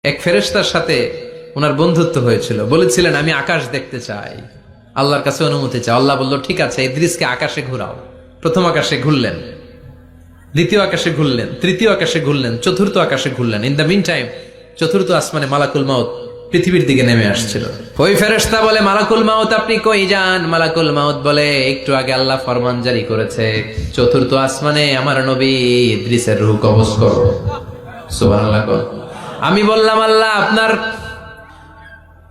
এক ফেরেশতার সাথে ওনার বন্ধুত্ব হয়েছিল, বলেছিলেন আমি আকাশ দেখতে চাই, আল্লাহর কাছে অনুমতি চাই। আল্লাহ বলল ঠিক আছে, ইদ্রিসকে আকাশে ঘুরাও। প্রথম আকাশে ঘুরলেন, দ্বিতীয় আকাশে ঘুরলেন, তৃতীয় আকাশে ঘুরলেন, চতুর্থ আকাশে ঘুরলেন। ইন দ্য মিন টাইম চতুর্থ আসমানে মালাকুল মাউত পৃথিবীর দিকে নেমে আসছিল। ওই ফেরেশতা বলে, মালাকুল মাউত আপনি কই যান? মালাকুল মাউত বলে, একটু আগে আল্লাহ ফরমান জারি করেছে, চতুর্থ আসমানে আমার নবী ইদ্রিসের রূহ কবজ করো। সুবহানাল্লাহ। আমি বললাম, আল্লাহ আপনার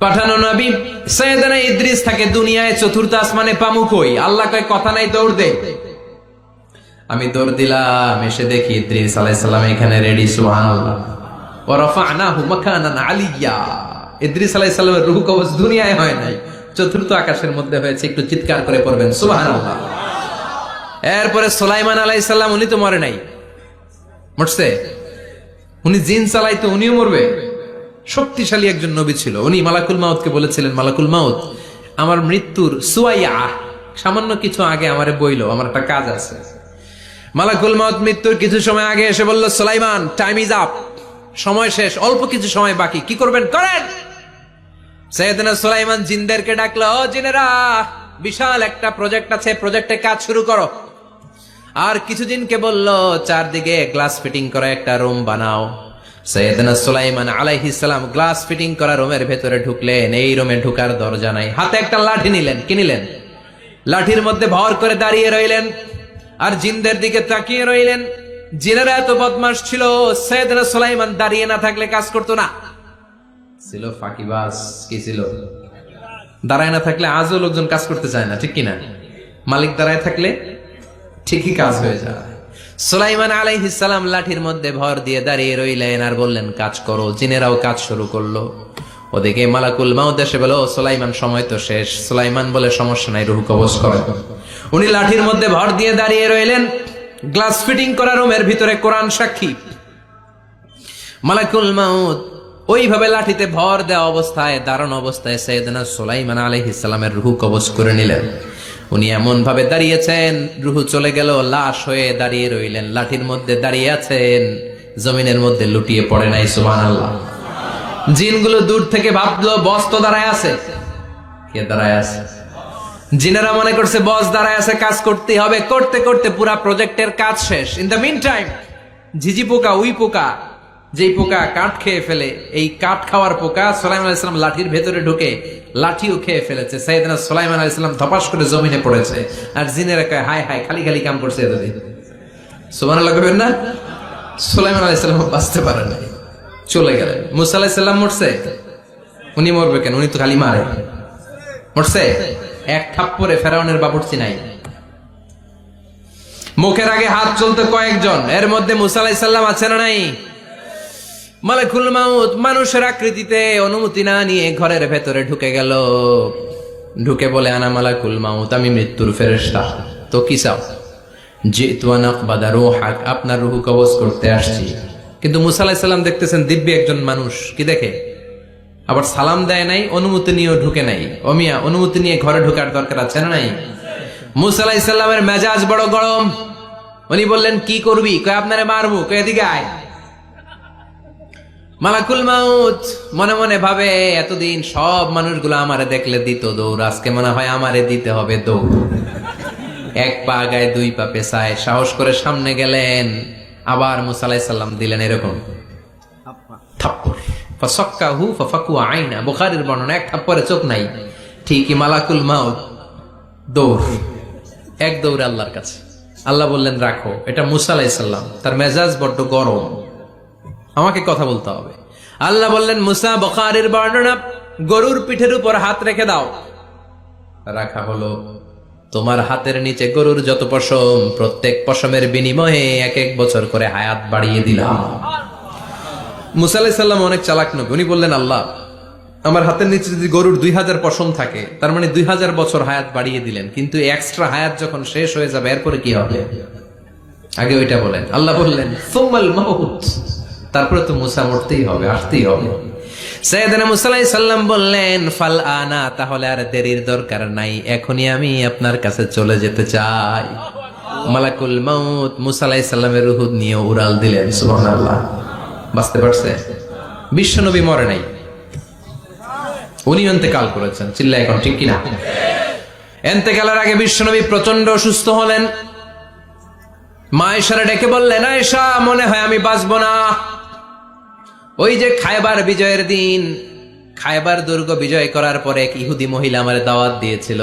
পাঠানো নবী সৈয়দনা ইদ্রিস থাকে দুনিয়ায়, চতুর্থ আসমানে পামু কই? আল্লাহ কয় কথা নাই, দৌড় দে। আমি দৌড় দিলাম, এসে দেখি ইদ্রিস আলাইহিস সালাম এখানে রেডি। সুবহানাল্লাহ। ওয়া রাফা'নাহু মাকানান আলিয়্যা। ইদ্রিস আলাইহিস সালামের রূহ কবজ দুনিয়ায় হয় নাই, চতুর্থ আকাশের মধ্যে হয়েছে। একটু চিৎকার করে পড়বেন সুবহানাল্লাহ। এরপরে সুলাইমান আলাইহিস সালাম, উনি তো মরে নাই, মরছে? উনি জিন চালাইতো, উনিও মরবে? শক্তিশালী একজন নবী ছিল। উনি মালাকুল মাউতকে বলেছিলেন, মালাকুল মাউত আমার মৃত্যুর সুয়াইয়া সামান্য কিছু আগে আমারে বইলো, আমার একটা কাজ আছে। মালাকুল মাউত মৃত্যুর কিছু সময় আগে এসে বলল, সুলাইমান টাইম ইজ আপ, সময় শেষ, অল্প কিছু সময় বাকি, কি করবেন করেন। সাইয়েদনা সুলাইমান জিনদেরকে ডাকলো, ও জিনেরা, বিশাল একটা প্রজেক্ট আছে, প্রজেক্টে কাজ শুরু করো। আর কিছু জিনকে বলল, চারদিকে গ্লাস ফিটিং করা একটা রুম বানাও। সাইয়েদনা সুলাইমান আলাইহিস সালাম গ্লাস ফিটিং করা রুমের ভেতরে ঢুকলেন। এই রুমে ঢুকার দরজা নাই, হাতে একটা লাঠি নিলেন। কি নিলেন? লাঠির মধ্যে ভর করে দাঁড়িয়ে রইলেন আর জিনদের দিকে তাকিয়ে রইলেন। জিনেরা এত বদমাশ ছিল, সাইয়েদনা সুলাইমান দাঁড়িয়ে না থাকলে কাজ করতো না। ছিল ফাঁকিবাজ। কি ছিল? দাঁড়ায় না থাকলে আজও লোকজন কাজ করতে চায় না, ঠিক কিনা? মালিক দাঁড়ায় থাকলে ঠিকই কাজ হয়ে যায়। সুলাইমান আলাইহিস সালাম লাঠির মধ্যে ভর দিয়ে দাঁড়িয়ে রইলেন আর বললেন, কাজ করো। জিনেরাও কাজ শুরু করলো। ওদিকে মালাকুল মাউত এসে বলে, ও সুলাইমান সময় তো শেষ। সুলাইমান বলে, সমস্যা নাই, রূহ কবজ করেন। উনি লাঠির মধ্যে ভর দিয়ে দাঁড়িয়ে রইলেন। গ্লাস ফিটিং করা রুমের ভিতরে কোরআন সাক্ষী। মালাকুল মাউত ওইভাবে লাঠিতে ভর দেওয়া অবস্থায়, দাঁড়ানো অবস্থায় সাইয়েদনা সুলাইমান আলাইহিস সালামের রূহ কবজ করে নিলেন। উনি এমন ভাবে দাঁড়িয়েছেন, রূহ চলে গেল, লাশ হয়ে দাঁড়িয়ে রইলেন। লাঠির মধ্যে দাঁড়িয়ে আছেন, জমিনের মধ্যে লুটিয়ে পড়ে নাই। সুবহানাল্লাহ। জিনগুলো দূর থেকে ভাবলো, বস তো দাঁড়ায় আছে। কে দাঁড়ায় আছে? জিনেরা মনে করছে বস দাঁড়ায় আছে, কাজ করতে হবে। করতে করতে পুরা প্রজেক্টের কাজ শেষ। ইন দ্য মিন টাইম ঝিঝি পোকা, উই পোকা, যেই পোকা কাঠ খেয়ে ফেলে, এই কাঠ খাওয়ার পোকা সুলাইমান আলাইহিস সালাম লাঠির ভেতরে ঢুকে লাঠিও খেয়ে ফেলেছে। সাইয়েদনা সুলাইমান আলাইহিস সালাম ধপাস করে জমিনে পড়েছে। আর জিনেরা কয়, হায় হায়, খালি খালি কাম করছে এতদিন। সুবহানাল্লাহ কইবেন না? সুলাইমান আলাইহিস সালাম বাঁচতে পারে নাই, চলে গেলেন। মুসা আলাইহিস সালাম মরছে? উনি মরবে কেন? উনি তো খালি মারে। মরছে? এক থাপ্পড়ে ফেরাউনের বাবুর্চি নাই। মুখের আগে হাত চলতে কয়েকজন, এর মধ্যে মুসা আলাইহিস সালাম আছে না নাই? মালাকুল মাউত মানুষের আকৃতিতে অনুমতি না নিয়ে ঘরের ভেতরে ঢুকে গেল। ঢুকে বলে, আনা মালাকুল মাউত, আমি মৃত্যুর ফেরেশতা। তো কি চাও? জিতু আন আকবাদা রূহাক, আপনার রূহ কবজ করতে আসছি। কিন্তু মুসা আলাইহিস সালাম দেখতেছেন দিব্যি একজন মানুষ, কি দেখে? আবার সালাম দেয় নাই, অনুমতি নিয়েও ঢুকে নাই। অমিয়া, অনুমতি নিয়ে ঘরে ঢোকার দরকার আছে না নাই? মুসা আলাইহিস সালামের মেজাজ বড় গরম। উনি বললেন, কি করবি? কয়, আপনারে মারবো। কয়, এদিকে আয়। মালাকুল মাউত মনে মনে ভাবে, এতদিন সব মানুষগুলো আমারে দেখলে দিত দৌড়, আজকে মনে হয় আমারে দিতে হবে দৌড়। এক পা গায়ে দুই পা পেছায় সাহস করে সামনে গেলেন। আবার মুসা আলাইহিস সালাম দিলেন এরকম থাপ্পড়। ফাসাক্কাহু ফাফাকু আইনা, বুখারীর বর্ণনা, এক থাপ্পড়ে চোখ নাই। ঠিকই মালাকুল মাউত দৌড়, এক দৌড়ে আল্লাহর কাছে। আল্লাহ বললেন, রাখো। এটা মুসা আলাইহিস সালাম, তার মেজাজ বড্ড গরম, আমাকে কথা বলতে হবে। আল্লাহ বললেন, মুসা, বুখারীর বর্ণনা, গরুর পিঠের উপর হাত রেখে দাও। রাখা হলো। তোমার হাতের নিচে গরুর যত পশম, প্রত্যেক পশমের বিনিময়ে এক এক বছর করে হায়াত বাড়িয়ে দিলাম। মুসা আলাইহিস সালাম অনেক চালাক নবী। উনি বললেন, আল্লাহ, আমার হাতের নিচে যদি গরুর 2000 পশম থাকে, তার মানে 2000 বছর হায়াত বাড়িয়ে দিলেন। কিন্তু এক্সট্রা হায়াত যখন শেষ হয়ে যাবে, এরপরে কি হবে? আগে ওইটা বলেন। আল্লাহ বললেন, সুম্মাল মাউত, তারপরে তো মুসা মরতেই হবে, আসতেই হবে। সাইয়েদনা মুসা আলাইহিস সালাম বললেন, ফাল আনা, তাহলে আর দেরির দরকার নাই, এখনই আমি আপনার কাছে চলে যেতে চাই। মালাকুল মাউত মুসা আলাইহিস সালামের রূহ নিয়ে উড়াল দিলেন। সুবহানাল্লাহ। বাঁচতে পারছে? বিশ্বনবী মরে নাই, উনি ইন্তেকাল করেছেন। চিল্লায় এখন ঠিক কিনা? ইন্তেকালের আগে বিশ্বনবী প্রচন্ড অসুস্থ হলেন। মা আয়েশারে ডেকে বললেন, আয়েশা, মনে হয় আমি বাঁচব না। ওই যে খায়বার বিজয়ের দিন, খায়বার দুর্গ বিজয় করার পরে এক ইহুদি মহিলা আমার দাওয়াত দিয়েছিল।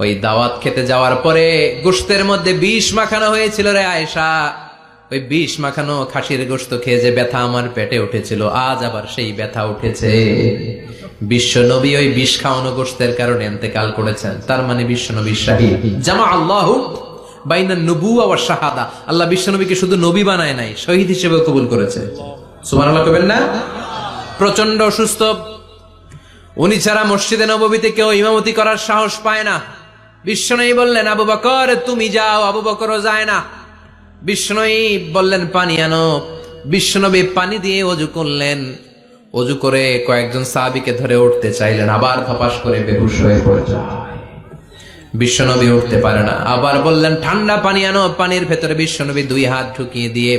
ওই দাওয়াত খেতে যাওয়ার পরে গোশতের মধ্যে বিষ মাখানো হয়েছিল রে আয়েশা। ওই বিষ মাখানো খাসির গোশত খেয়ে যে ব্যথা আমার পেটে উঠেছিল, আজ আবার সেই ব্যথা উঠেছে। বিশ্ব নবী ওই বিষ খাওয়ানো গোশতের কারণে ইন্তেকাল করেছেন। তার মানে বিশ্ব নবী শাহীদ। জামা আল্লাহু বাইনা নবুওয়া ওয়া শাহাদা। আল্লাহ বিশ্ব নবীকে শুধু নবী বানায় নাই, শহীদ হিসেবে কবুল করেছে। সুবহানাল্লাহ কবেন না? প্রচন্ড অসুস্থ, উনি ছাড়া মসজিদে নববীতে কেউ ইমামতি করার সাহস পায় না। বিশ্বনবী বললেন, আবু বকর তুমি যাও। আবু বকরও যায় না। বিশ্বনবী বললেন, পানি আনো। বিশ্বনবী পানি দিয়ে ওযু করলেন। ওযু করে কয়েকজন সাহাবীকে ধরে উঠতে চাইলেন, আবার ধপাস করে বেহুশ হয়ে পড়ে যায়। বিশ্বনবী উঠতে পারে না। আবার বললেন, ঠান্ডা পানি আনো। পানির ভেতরে বিশ্বনবী 2 হাত ঢুকিয়ে দিয়ে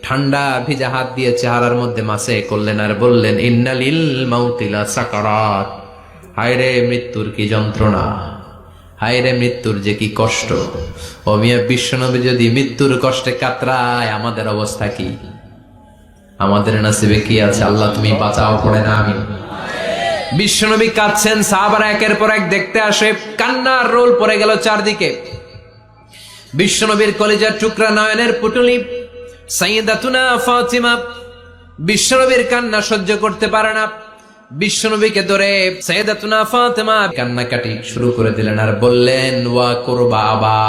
ঠান্ডা ভিজা হাত দিয়ে চেহারার মধ্যে মাসে করলেন আর বললেন, ইন্নালিল মাউতি লা সাকারাত। হায়রে মৃত্যুর কি যন্ত্রণা, হায়রে মৃত্যুর যে কি কষ্ট। ও মিয়া, বিশ্বনবী যদি মৃত্যুর কষ্টে কাতরায়, আমাদের অবস্থা কি? আমাদের নসিবে কি আছে? আল্লাহ তুমি বাঁচাও, পড়ে না আমি। বিশ্বনবী কাঁদছেন, সাহাবারা একের পর এক দেখতে আসে। কান্নার রোল পড়ে গেল চারদিকে। বিশ্বনবীর কলিজার টুকরা নয়নের পুটুলি সাইয়্যিদাতুনা ফাতিমা বিশ্বনবীর কান্না সহ্য করতে পারে না। বিশ্বনবীকে ধরে সাইয়্যিদাতুনা ফাতিমা কান্নাকাটি শুরু করে দিলেন আর বললেন, ওয়া কুরবাবা,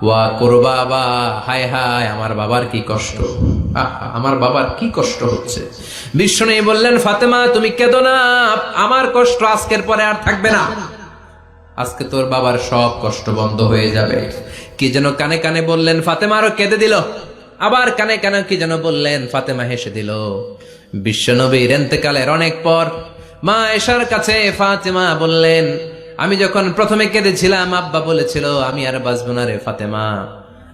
ওয়া কুরবাবা, হায় হায় আমার বাবার কি কষ্ট, আমার বাবার কি কষ্ট হচ্ছে। বিশ্বনবী বললেন, ফাতেমা তুমি কেঁদো না, আমার কষ্ট আজকের পরে আর থাকবে না। আজকে তোর বাবার সব কষ্ট বন্ধ হয়ে যাবে। কি যেন কানে কানে বললেন, ফাতেমা আরো কেঁদে দিল। আবার কানে কানে কি যেন বললেন, ফাতেমা হেসে দিল। বিশ্বনবীর ইন্তেকালের অনেক পর মা আয়েশার কাছে ফাতেমা বললেন, আমি যখন প্রথমে কেঁদেছিলাম আব্বা বলেছিল আমি আর বাঁচবো না রে ফাতেমা।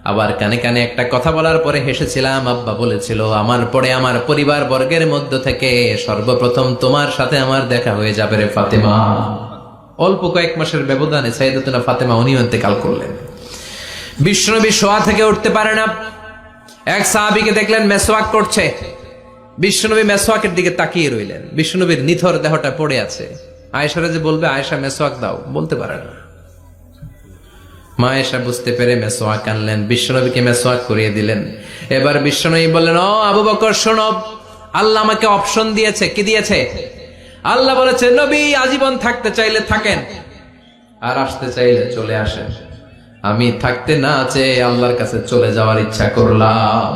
আবার কানে কানে একটা কথা বলার পরে হেসেছিলাম, আব্বা বলেছিল আমার পরে আমার পরিবার বর্গের মধ্য থেকে সর্বপ্রথম তোমার সাথে আমার দেখা হয়ে যাবে রে ফাতেমা। অল্প কয়েক মাসের ব্যবধানে সাইয়্যিদাতুনা ফাতেমা উনিও ইন্তেকাল করলেন। বিশ্বনবী শোয়া থেকে উঠতে পারে না। এক সাহাবীকে দেখলেন মেসওয়াক করছে। বিশ্বনবী মেসওয়াকের দিকে তাকিয়ে রইলেন। বিশ্বনবীর নিথর দেহটা পড়ে আছে। আয়েশারা যে বলবে আয়েশা মেসওয়াক দাও, বলতে পারে না। মা আয়েশা বুঝতে পেরে মেসওয়াক আনলেন, বিশ্বনবীকে মেসওয়াক করিয়ে দিলেন। এবার বিশ্বনবী বললেন, ও আবু বকর শোনো, আল্লাহ আমাকে অপশন দিয়েছে। কি দিয়েছে? আল্লাহ বলেছে নবী আজীবন থাকতে চাইলে থাকেন, আর আসতে চাইলে চলে আসেন। আমি থাকতে না চেয়ে আল্লাহর কাছে চলে যাওয়ার ইচ্ছা করলাম।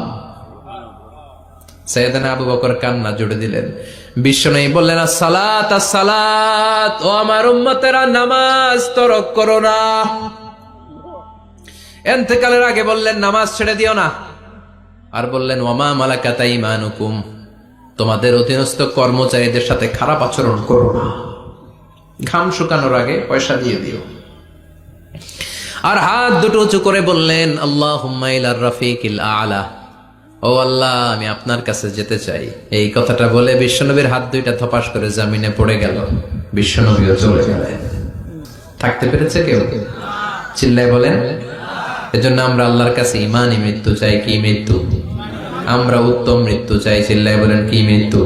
সাইয়েদনা আবু বকর কান্না জুড়ে দিলেন। বিশ্বনবী বললেন, আসসালাত আসসালাত, ও আমার উম্মতেরা নামাজ তরক করো না। ইন্তেকালের আগে বললেন নামাজ ছেড়ে দিও না। আর বললেন, ওয়ামা মালাকাত আইমানুকুম, তোমাদের অধীনস্থ কর্মচারীদের সাথে খারাপ আচরণ করো না। ঘাম শুকানোর আগে পয়সা দিয়ে দিও। আর হাত দুটো উঁচু করে বললেন, আল্লাহুম্মা ইলার রাফিকিল আ'লা, ও আল্লাহ আমি আপনার কাছে যেতে চাই। এই কথাটা বলে বিশ্বনবীর হাত দুইটা ধপাস করে জমিনে পড়ে গেল। বিশ্বনবীও চলে গেলেন। থাকতে পেরেছে কেউ? চিল্লায় বলেন। এজন্য আমরা আল্লাহর কাছে ইমানি মৃত্যু চাই। কি মৃত্যু? আমরা উত্তম মৃত্যু চাই। চিল্লায় বলেন কি মৃত্যু?